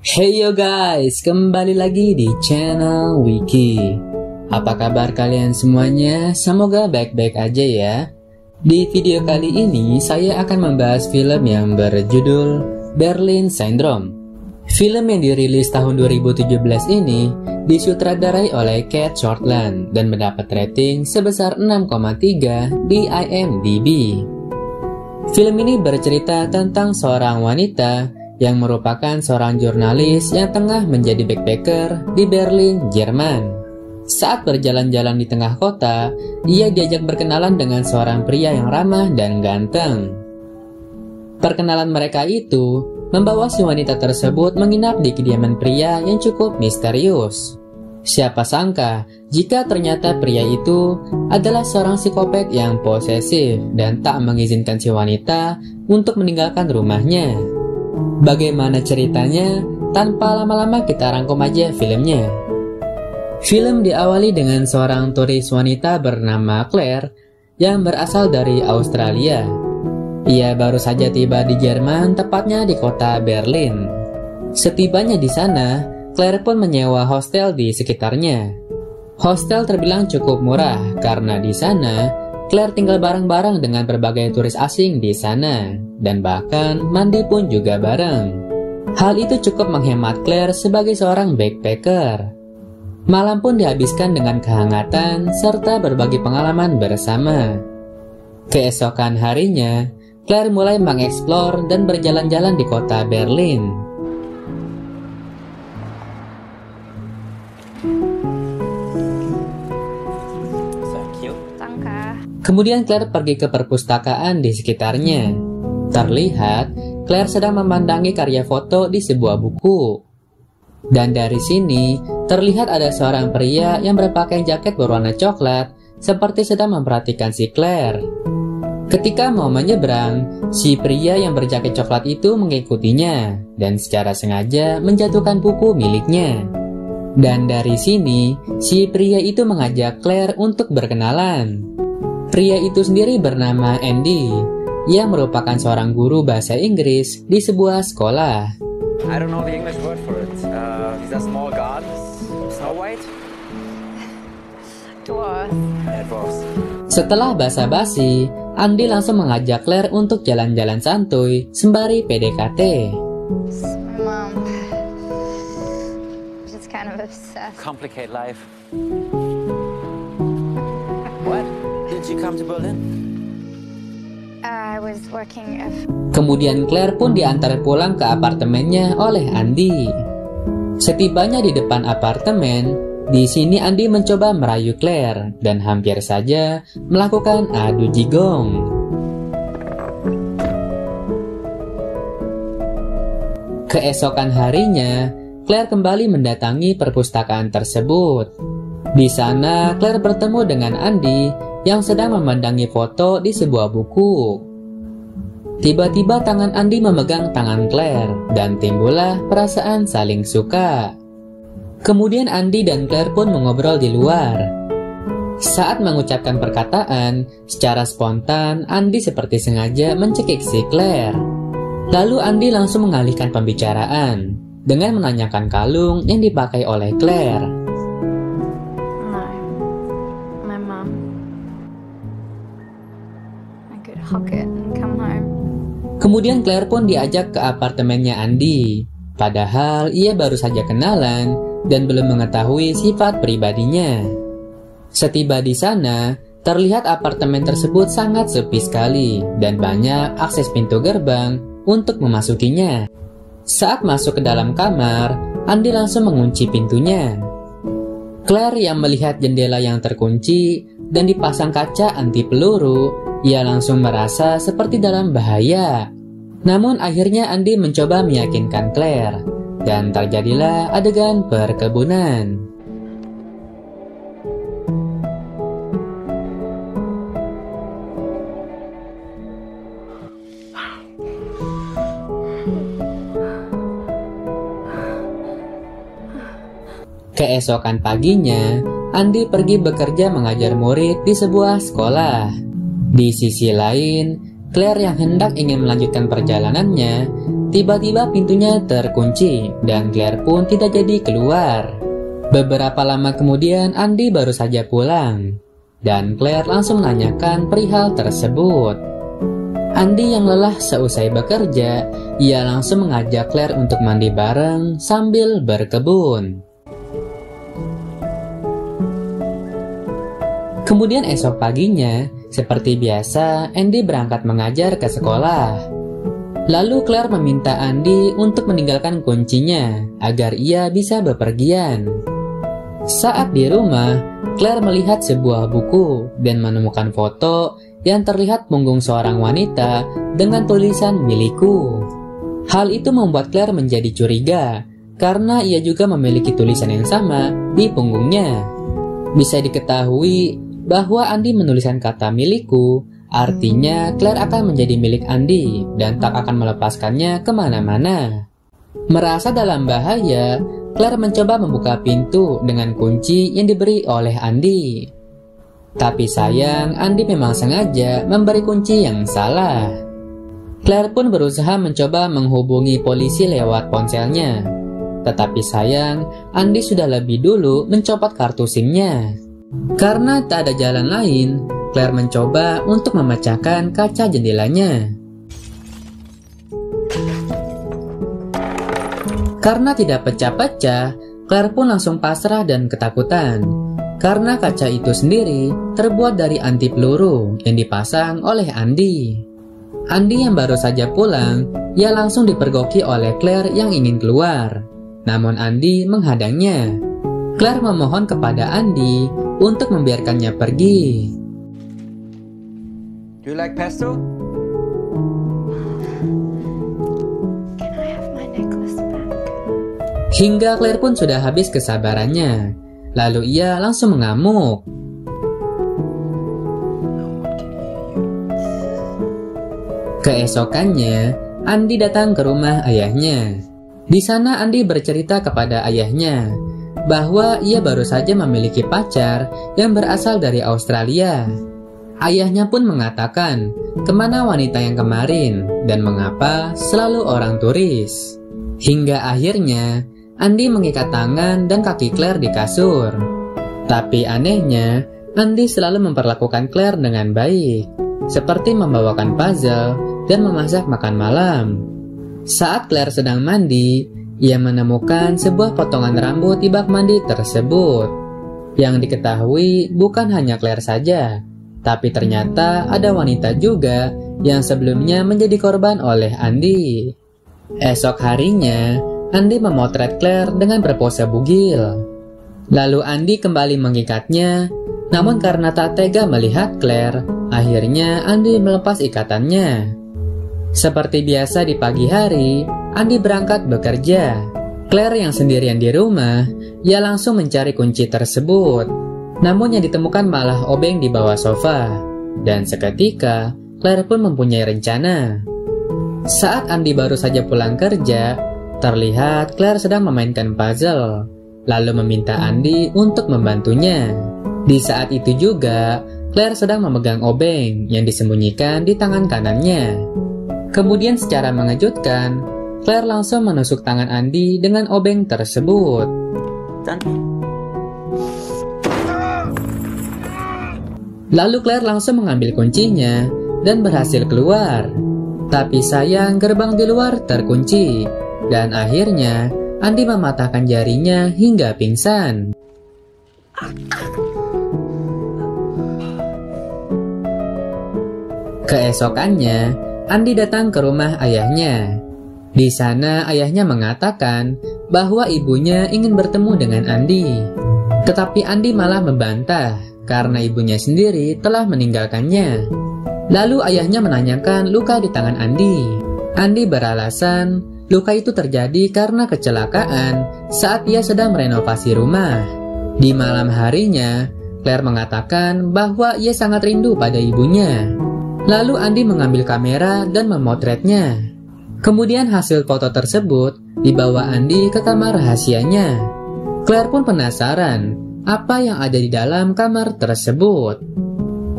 Hey yo guys, kembali lagi di channel Wiki. Apa kabar kalian semuanya? Semoga baik-baik aja ya. Di video kali ini saya akan membahas film yang berjudul Berlin Syndrome. Film yang dirilis tahun 2017 ini disutradarai oleh Kate Shortland dan mendapat rating sebesar 6,3 di IMDb. Film ini bercerita tentang seorang wanita yang merupakan seorang jurnalis yang tengah menjadi backpacker di Berlin, Jerman. Saat berjalan-jalan di tengah kota, ia diajak berkenalan dengan seorang pria yang ramah dan ganteng. Perkenalan mereka itu membawa si wanita tersebut menginap di kediaman pria yang cukup misterius. Siapa sangka jika ternyata pria itu adalah seorang psikopat yang posesif dan tak mengizinkan si wanita untuk meninggalkan rumahnya. Bagaimana ceritanya? Tanpa lama-lama kita rangkum aja filmnya. Film diawali dengan seorang turis wanita bernama Claire yang berasal dari Australia. Ia baru saja tiba di Jerman, tepatnya di kota Berlin. Setibanya di sana, Claire pun menyewa hostel di sekitarnya. Hostel terbilang cukup murah karena di sana Claire tinggal bareng-bareng dengan berbagai turis asing di sana, dan bahkan mandi pun juga bareng. Hal itu cukup menghemat Claire sebagai seorang backpacker. Malam pun dihabiskan dengan kehangatan serta berbagi pengalaman bersama. Keesokan harinya, Claire mulai mengeksplor dan berjalan-jalan di kota Berlin. Kemudian Claire pergi ke perpustakaan di sekitarnya. Terlihat, Claire sedang memandangi karya foto di sebuah buku. Dan dari sini, terlihat ada seorang pria yang berpakaian jaket berwarna coklat, seperti sedang memperhatikan si Claire. Ketika mau menyeberang, si pria yang berjaket coklat itu mengikutinya, dan secara sengaja menjatuhkan buku miliknya. Dan dari sini, si pria itu mengajak Claire untuk berkenalan. Pria itu sendiri bernama Andy, yang merupakan seorang guru bahasa Inggris di sebuah sekolah. I don't know the English word for it. Is that small god? Snow White? Dwarf. Yeah, dwarfs. Setelah basa-basi, Andy langsung mengajak Claire untuk jalan-jalan santuy sembari PDKT. My mom. She's kind of obsessed. Complicate life. What? Did you come to Berlin? I was working at... Kemudian Claire pun diantar pulang ke apartemennya oleh Andy. Setibanya di depan apartemen, di sini Andy mencoba merayu Claire dan hampir saja melakukan adu jigong. Keesokan harinya, Claire kembali mendatangi perpustakaan tersebut. Di sana, Claire bertemu dengan Andy yang sedang memandangi foto di sebuah buku. Tiba-tiba tangan Andy memegang tangan Claire dan timbullah perasaan saling suka. Kemudian Andy dan Claire pun mengobrol di luar. Saat mengucapkan perkataan, secara spontan Andy seperti sengaja mencekik si Claire. Lalu Andy langsung mengalihkan pembicaraan dengan menanyakan kalung yang dipakai oleh Claire. Kemudian Claire pun diajak ke apartemennya Andy. Padahal ia baru saja kenalan dan belum mengetahui sifat pribadinya. Setiba di sana, terlihat apartemen tersebut sangat sepi sekali dan banyak akses pintu gerbang untuk memasukinya. Saat masuk ke dalam kamar, Andy langsung mengunci pintunya. Claire yang melihat jendela yang terkunci dan dipasang kaca anti peluru, ia langsung merasa seperti dalam bahaya. Namun akhirnya Andy mencoba meyakinkan Claire, dan terjadilah adegan perkebunan. Keesokan paginya, Andy pergi bekerja mengajar murid di sebuah sekolah. Di sisi lain, Claire yang hendak ingin melanjutkan perjalanannya tiba-tiba pintunya terkunci dan Claire pun tidak jadi keluar. Beberapa lama kemudian Andy baru saja pulang dan Claire langsung menanyakan perihal tersebut. Andy yang lelah seusai bekerja, ia langsung mengajak Claire untuk mandi bareng sambil berkebun. Kemudian esok paginya, seperti biasa, Andy berangkat mengajar ke sekolah. Lalu Claire meminta Andy untuk meninggalkan kuncinya agar ia bisa bepergian. Saat di rumah, Claire melihat sebuah buku dan menemukan foto yang terlihat punggung seorang wanita dengan tulisan milikku. Hal itu membuat Claire menjadi curiga karena ia juga memiliki tulisan yang sama di punggungnya. Bisa diketahui bahwa Andy menuliskan kata milikku, artinya Claire akan menjadi milik Andy dan tak akan melepaskannya kemana-mana. Merasa dalam bahaya, Claire mencoba membuka pintu dengan kunci yang diberi oleh Andy. Tapi sayang, Andy memang sengaja memberi kunci yang salah. Claire pun berusaha mencoba menghubungi polisi lewat ponselnya. Tetapi sayang, Andy sudah lebih dulu mencopot kartu SIM-nya. Karena tak ada jalan lain, Claire mencoba untuk memecahkan kaca jendelanya. Karena tidak pecah-pecah, Claire pun langsung pasrah dan ketakutan. Karena kaca itu sendiri terbuat dari anti peluru yang dipasang oleh Andy. Andy yang baru saja pulang, ia langsung dipergoki oleh Claire yang ingin keluar. Namun Andy menghadangnya. Claire memohon kepada Andy untuk membiarkannya pergi. Do you like pesto? Can I have my necklace back? Hingga Claire pun sudah habis kesabarannya. Lalu ia langsung mengamuk. Keesokannya, Andy datang ke rumah ayahnya. Di sana Andy bercerita kepada ayahnya bahwa ia baru saja memiliki pacar yang berasal dari Australia. Ayahnya pun mengatakan kemana wanita yang kemarin dan mengapa selalu orang turis. Hingga akhirnya Andy mengikat tangan dan kaki Claire di kasur. Tapi anehnya, Andy selalu memperlakukan Claire dengan baik, seperti membawakan puzzle dan memasak makan malam. Saat Claire sedang mandi, ia menemukan sebuah potongan rambut di bak mandi tersebut. Yang diketahui bukan hanya Claire saja, tapi ternyata ada wanita juga yang sebelumnya menjadi korban oleh Andy. Esok harinya, Andy memotret Claire dengan berpose bugil. Lalu Andy kembali mengikatnya, namun karena tak tega melihat Claire, akhirnya Andy melepas ikatannya. Seperti biasa di pagi hari, Andy berangkat bekerja. Claire yang sendirian di rumah, ia langsung mencari kunci tersebut. Namun yang ditemukan malah obeng di bawah sofa. Dan seketika, Claire pun mempunyai rencana. Saat Andy baru saja pulang kerja, terlihat Claire sedang memainkan puzzle, lalu meminta Andy untuk membantunya. Di saat itu juga, Claire sedang memegang obeng yang disembunyikan di tangan kanannya. Kemudian secara mengejutkan, Claire langsung menusuk tangan Andy dengan obeng tersebut. Lalu Claire langsung mengambil kuncinya dan berhasil keluar. Tapi sayang gerbang di luar terkunci, dan akhirnya Andy mematahkan jarinya hingga pingsan. Keesokannya, Andy datang ke rumah ayahnya. Di sana ayahnya mengatakan bahwa ibunya ingin bertemu dengan Andy. Tetapi Andy malah membantah karena ibunya sendiri telah meninggalkannya. Lalu ayahnya menanyakan luka di tangan Andy. Andy beralasan luka itu terjadi karena kecelakaan saat ia sedang merenovasi rumah. Di malam harinya, Claire mengatakan bahwa ia sangat rindu pada ibunya. Lalu Andy mengambil kamera dan memotretnya. Kemudian hasil foto tersebut dibawa Andy ke kamar rahasianya. Claire pun penasaran apa yang ada di dalam kamar tersebut.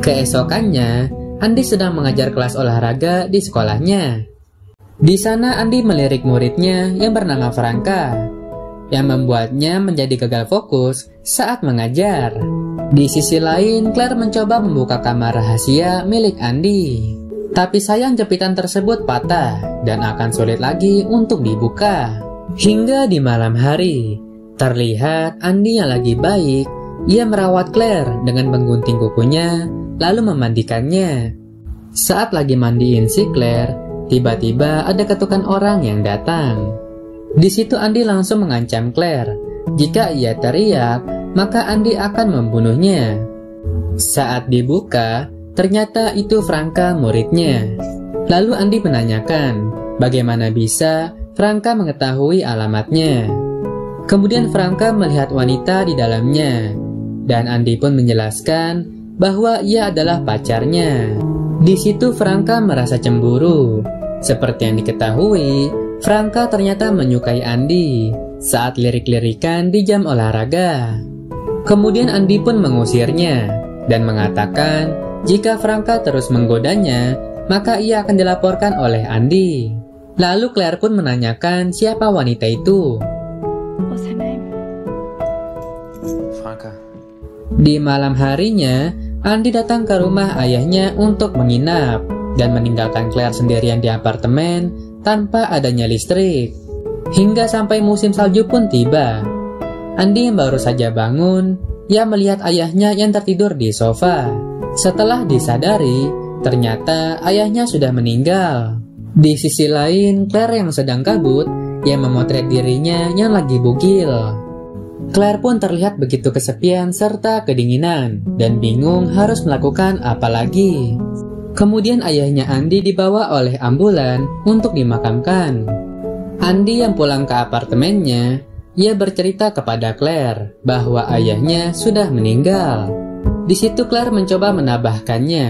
Keesokannya, Andy sedang mengajar kelas olahraga di sekolahnya. Di sana Andi melirik muridnya yang bernama Franka, yang membuatnya menjadi gagal fokus saat mengajar. Di sisi lain, Claire mencoba membuka kamar rahasia milik Andi. Tapi sayang jepitan tersebut patah dan akan sulit lagi untuk dibuka. Hingga di malam hari, terlihat Andi yang lagi baik. Ia merawat Claire dengan menggunting kukunya, lalu memandikannya. Saat lagi mandiin si Claire, tiba-tiba ada ketukan orang yang datang. Di situ Andi langsung mengancam Claire. Jika ia teriak, maka Andi akan membunuhnya. Saat dibuka, ternyata itu Franka muridnya. Lalu Andi menanyakan, bagaimana bisa Franka mengetahui alamatnya. Kemudian Franka melihat wanita di dalamnya, dan Andi pun menjelaskan bahwa ia adalah pacarnya. Di situ Franka merasa cemburu. Seperti yang diketahui, Franka ternyata menyukai Andi saat lirik-lirikan di jam olahraga. Kemudian Andi pun mengusirnya dan mengatakan jika Franka terus menggodanya, maka ia akan dilaporkan oleh Andi. Lalu Claire pun menanyakan siapa wanita itu. What's her name? Franka. Di malam harinya, Andi datang ke rumah ayahnya untuk menginap dan meninggalkan Claire sendirian di apartemen tanpa adanya listrik. Hingga sampai musim salju pun tiba. Andi yang baru saja bangun, ia melihat ayahnya yang tertidur di sofa. Setelah disadari, ternyata ayahnya sudah meninggal. Di sisi lain, Claire yang sedang kabut, ia memotret dirinya yang lagi bugil. Claire pun terlihat begitu kesepian serta kedinginan dan bingung harus melakukan apa lagi. Kemudian ayahnya Andi dibawa oleh ambulan untuk dimakamkan. Andi yang pulang ke apartemennya, ia bercerita kepada Claire bahwa ayahnya sudah meninggal. Di situ Claire mencoba menambahkannya,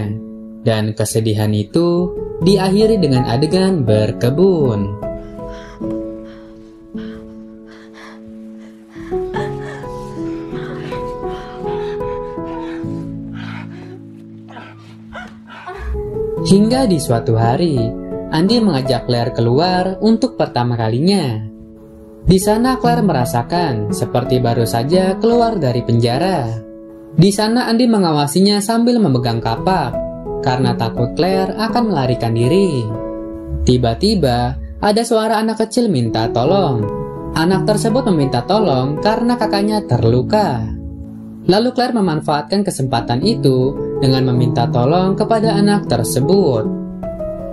dan kesedihan itu diakhiri dengan adegan berkebun. Hingga di suatu hari, Andi mengajak Claire keluar untuk pertama kalinya. Di sana Claire merasakan seperti baru saja keluar dari penjara. Di sana Andi mengawasinya sambil memegang kapak, karena takut Claire akan melarikan diri. Tiba-tiba, ada suara anak kecil minta tolong. Anak tersebut meminta tolong karena kakaknya terluka. Lalu Claire memanfaatkan kesempatan itu dengan meminta tolong kepada anak tersebut.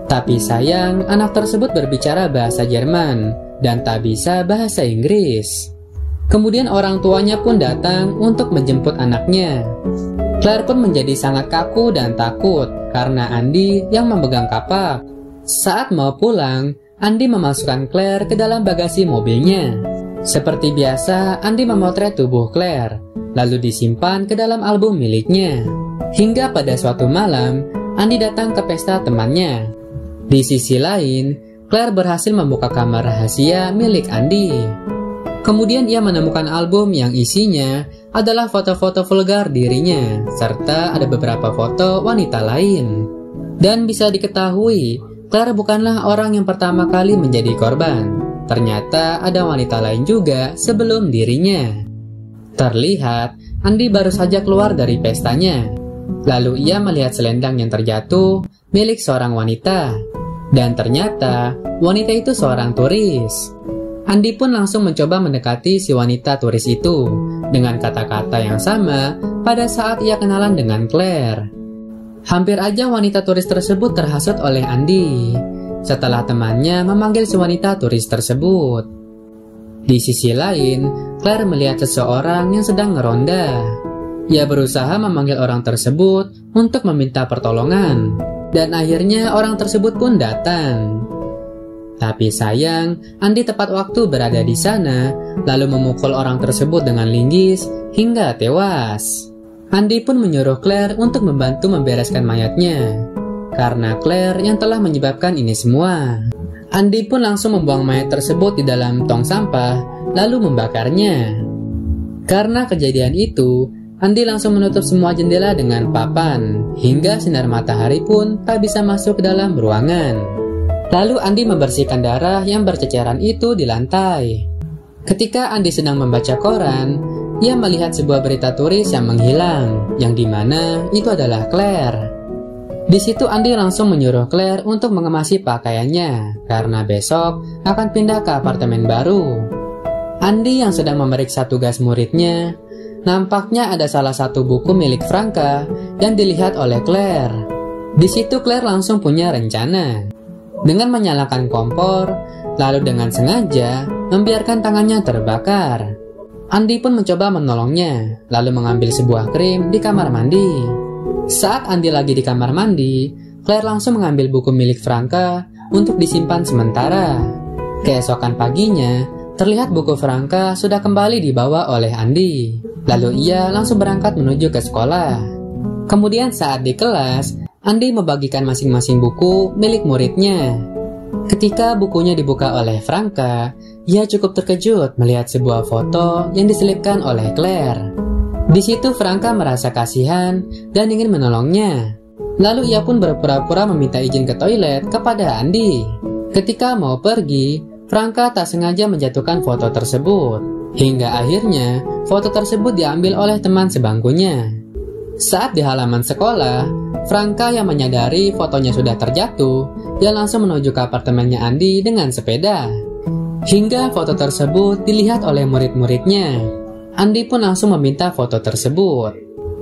Tapi sayang, anak tersebut berbicara bahasa Jerman dan tak bisa bahasa Inggris. Kemudian orang tuanya pun datang untuk menjemput anaknya. Claire pun menjadi sangat kaku dan takut karena Andi yang memegang kapak. Saat mau pulang, Andi memasukkan Claire ke dalam bagasi mobilnya. Seperti biasa, Andi memotret tubuh Claire, lalu disimpan ke dalam album miliknya. Hingga pada suatu malam, Andi datang ke pesta temannya. Di sisi lain, Claire berhasil membuka kamar rahasia milik Andi. Kemudian ia menemukan album yang isinya adalah foto-foto vulgar dirinya, serta ada beberapa foto wanita lain. Dan bisa diketahui, Claire bukanlah orang yang pertama kali menjadi korban. Ternyata ada wanita lain juga sebelum dirinya. Terlihat, Andi baru saja keluar dari pestanya. Lalu ia melihat selendang yang terjatuh milik seorang wanita. Dan ternyata, wanita itu seorang turis. Andi pun langsung mencoba mendekati si wanita turis itu dengan kata-kata yang sama pada saat ia kenalan dengan Claire. Hampir aja wanita turis tersebut terhasut oleh Andi setelah temannya memanggil si wanita turis tersebut. Di sisi lain, Claire melihat seseorang yang sedang ngeronda. Ia berusaha memanggil orang tersebut untuk meminta pertolongan, dan akhirnya orang tersebut pun datang. Tapi sayang, Andi tepat waktu berada di sana, lalu memukul orang tersebut dengan linggis hingga tewas. Andi pun menyuruh Claire untuk membantu membereskan mayatnya, karena Claire yang telah menyebabkan ini semua. Andi pun langsung membuang mayat tersebut di dalam tong sampah, lalu membakarnya. Karena kejadian itu, Andi langsung menutup semua jendela dengan papan, hingga sinar matahari pun tak bisa masuk ke dalam ruangan. Lalu Andi membersihkan darah yang berceceran itu di lantai. Ketika Andi sedang membaca koran, ia melihat sebuah berita turis yang menghilang, yang dimana itu adalah Claire. Di situ Andi langsung menyuruh Claire untuk mengemasi pakaiannya, karena besok akan pindah ke apartemen baru. Andi yang sedang memeriksa tugas muridnya, nampaknya ada salah satu buku milik Franka yang dilihat oleh Claire. Di situ Claire langsung punya rencana. Dengan menyalakan kompor, lalu dengan sengaja membiarkan tangannya terbakar. Andi pun mencoba menolongnya, lalu mengambil sebuah krim di kamar mandi. Saat Andi lagi di kamar mandi, Claire langsung mengambil buku milik Franka untuk disimpan sementara. Keesokan paginya, terlihat buku Franka sudah kembali dibawa oleh Andi. Lalu ia langsung berangkat menuju ke sekolah. Kemudian saat di kelas, Andi membagikan masing-masing buku milik muridnya. Ketika bukunya dibuka oleh Franka, ia cukup terkejut melihat sebuah foto yang diselipkan oleh Claire. Di situ Franka merasa kasihan dan ingin menolongnya. Lalu ia pun berpura-pura meminta izin ke toilet kepada Andi. Ketika mau pergi, Franka tak sengaja menjatuhkan foto tersebut. Hingga akhirnya, foto tersebut diambil oleh teman sebangkunya. Saat di halaman sekolah, Franka yang menyadari fotonya sudah terjatuh, dia langsung menuju ke apartemennya Andi dengan sepeda. Hingga foto tersebut dilihat oleh murid-muridnya. Andi pun langsung meminta foto tersebut.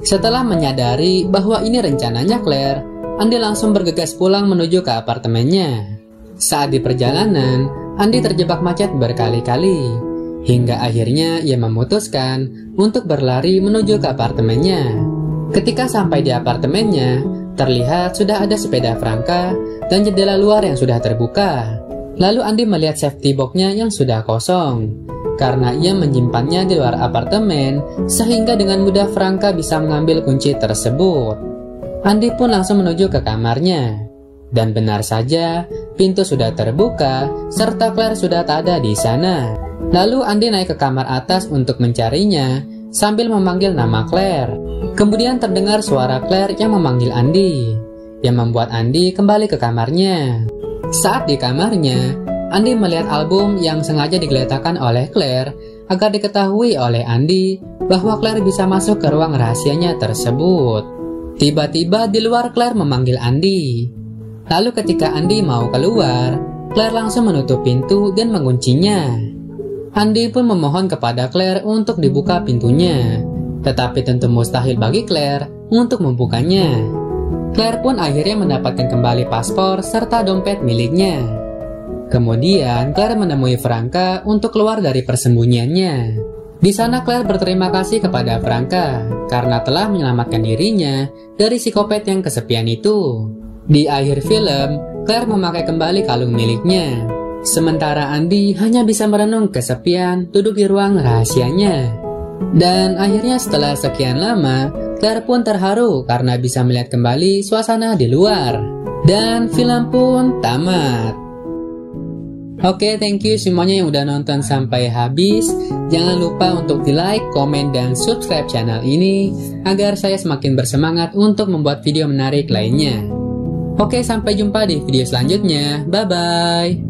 Setelah menyadari bahwa ini rencananya Claire, Andi langsung bergegas pulang menuju ke apartemennya. Saat di perjalanan, Andi terjebak macet berkali-kali. Hingga akhirnya ia memutuskan untuk berlari menuju ke apartemennya. Ketika sampai di apartemennya, terlihat sudah ada sepeda Franka dan jendela luar yang sudah terbuka. Lalu Andi melihat safety box-nya yang sudah kosong. Karena ia menyimpannya di luar apartemen, sehingga dengan mudah Franka bisa mengambil kunci tersebut. Andi pun langsung menuju ke kamarnya. Dan benar saja, pintu sudah terbuka, serta Claire sudah tak ada di sana. Lalu Andi naik ke kamar atas untuk mencarinya, sambil memanggil nama Claire. Kemudian terdengar suara Claire yang memanggil Andi, yang membuat Andi kembali ke kamarnya. Saat di kamarnya, Andi melihat album yang sengaja digeletakkan oleh Claire agar diketahui oleh Andi bahwa Claire bisa masuk ke ruang rahasianya tersebut. Tiba-tiba di luar Claire memanggil Andi. Lalu ketika Andi mau keluar, Claire langsung menutup pintu dan menguncinya. Andi pun memohon kepada Claire untuk dibuka pintunya, tetapi tentu mustahil bagi Claire untuk membukanya. Claire pun akhirnya mendapatkan kembali paspor serta dompet miliknya. Kemudian Claire menemui Franka untuk keluar dari persembunyiannya. Di sana Claire berterima kasih kepada Franka karena telah menyelamatkan dirinya dari psikopat yang kesepian itu. Di akhir film, Claire memakai kembali kalung miliknya. Sementara Andi hanya bisa merenung kesepian duduk di ruang rahasianya. Dan akhirnya setelah sekian lama, Claire pun terharu karena bisa melihat kembali suasana di luar. Dan film pun tamat. Oke, thank you semuanya yang udah nonton sampai habis. Jangan lupa untuk di like, komen, dan subscribe channel ini agar saya semakin bersemangat untuk membuat video menarik lainnya. Oke, sampai jumpa di video selanjutnya. Bye-bye.